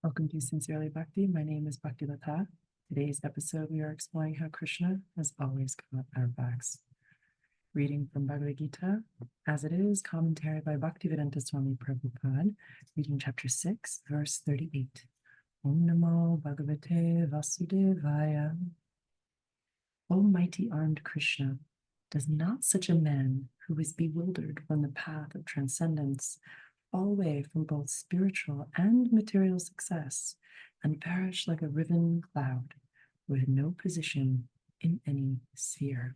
Welcome to Sincerely Bhakti. My name is Bhakti Lata. Today's episode, we are exploring how Krishna has always got our backs. Reading from Bhagavad Gita, as it is, commentary by Bhaktivedanta Swami Prabhupada, reading chapter 6, verse 38. Om Namo Bhagavate Vasudevaya. Almighty armed Krishna, does not such a man who is bewildered from the path of transcendence fall away from both spiritual and material success and perish like a riven cloud with no position in any sphere?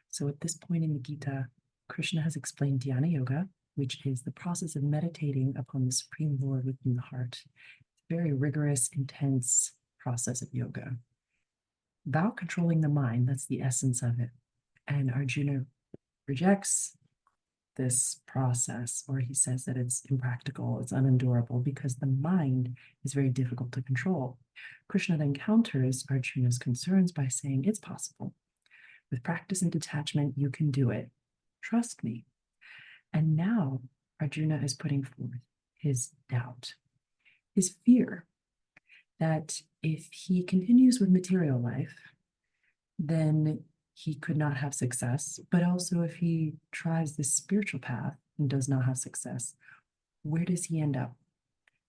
So at this point in the Gita, Krishna has explained Dhyana Yoga, which is the process of meditating upon the Supreme Lord within the heart. It's a very rigorous, intense process of yoga. About controlling the mind, that's the essence of it. And Arjuna rejects this process, or he says that it's impractical, it's unendurable, because the mind is very difficult to control. Krishna then counters Arjuna's concerns by saying it's possible. With practice and detachment, you can do it. Trust me. And now Arjuna is putting forth his doubt, his fear that if he continues with material life, then he could not have success. But also if he tries this spiritual path and does not have success, where does he end up?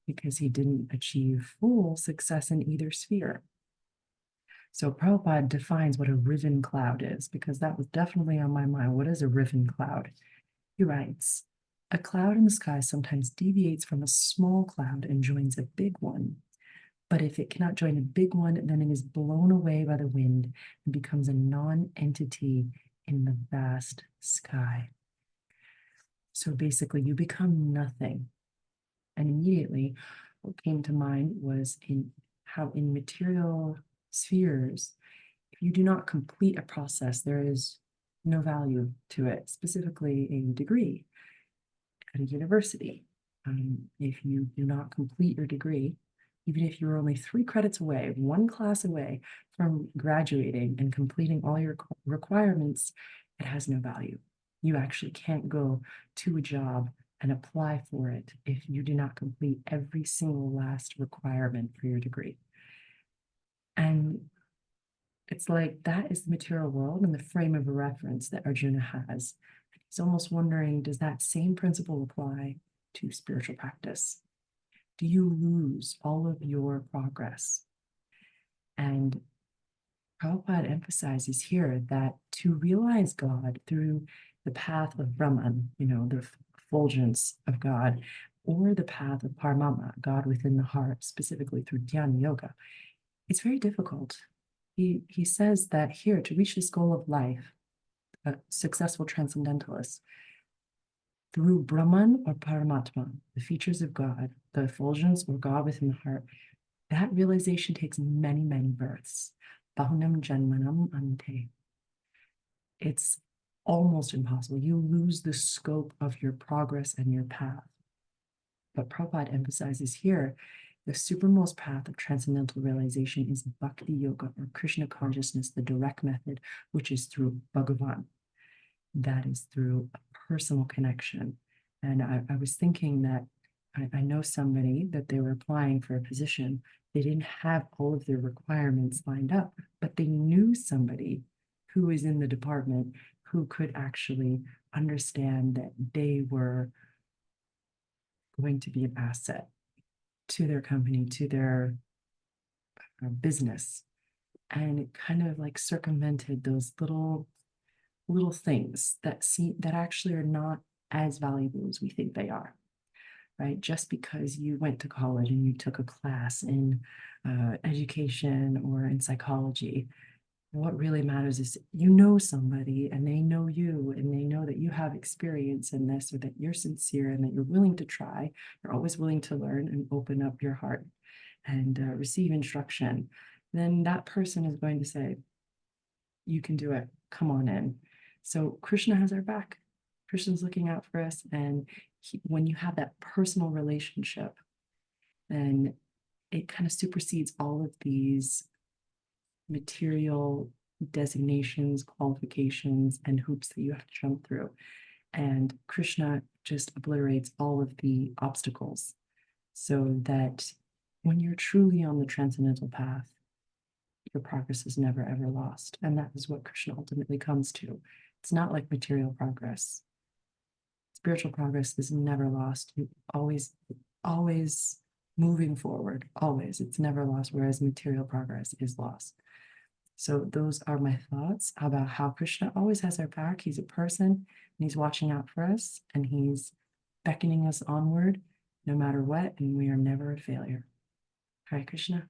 Because he didn't achieve full success in either sphere. So Prabhupada defines what a riven cloud is, because that was definitely on my mind. What is a riven cloud? He writes, a cloud in the sky sometimes deviates from a small cloud and joins a big one. But if it cannot join a big one, then it is blown away by the wind and becomes a non-entity in the vast sky. So basically, you become nothing. And immediately, what came to mind was how in material spheres, if you do not complete a process, there is no value to it, specifically a degree at a university. If you do not complete your degree, even if you're only 3 credits away, 1 class away from graduating and completing all your requirements, it has no value. You actually can't go to a job and apply for it if you do not complete every single last requirement for your degree. And it's like that is the material world and the frame of reference that Arjuna has. He's almost wondering, does that same principle apply to spiritual practice? Do you lose all of your progress? And Prabhupada emphasizes here that to realize God through the path of Brahman, the effulgence of God, or the path of Paramama, God within the heart, specifically through Dhyana Yoga, it's very difficult. He says that here, to reach this goal of life, a successful transcendentalist, through Brahman or Paramatma, the features of God, the effulgence or God within the heart, that realization takes many, many births. Bahunam janmanam ante. It's almost impossible. You lose the scope of your progress and your path. But Prabhupada emphasizes here, the supermost path of transcendental realization is Bhakti Yoga, or Krishna consciousness, the direct method, which is through Bhagavan. That is through a personal connection. And I was thinking that I know somebody that they were applying for a position. They didn't have all of their requirements lined up, but they knew somebody who was in the department who could actually understand that they were going to be an asset to their company, to their business. And it kind of like circumvented those little things that actually are not as valuable as we think they are, right? Just because you went to college and you took a class in education or in psychology, what really matters is somebody and they know you and they know that you have experience in this, or that you're sincere and that you're willing to try. You're always willing to learn and open up your heart and receive instruction. Then that person is going to say, you can do it, come on in. So Krishna has our back. Krishna's looking out for us. And when you have that personal relationship, then it kind of supersedes all of these material designations, qualifications, and hoops that you have to jump through. And Krishna just obliterates all of the obstacles so that when you're truly on the transcendental path, your progress is never ever lost. And that is what Krishna ultimately comes to. It's not like material progress. Spiritual progress is never lost. You always moving forward, always. It's never lost, whereas material progress is lost. So those are my thoughts about how Krishna always has our back. He's a person, and he's watching out for us, and he's beckoning us onward no matter what, and we are never a failure. Hare Krishna.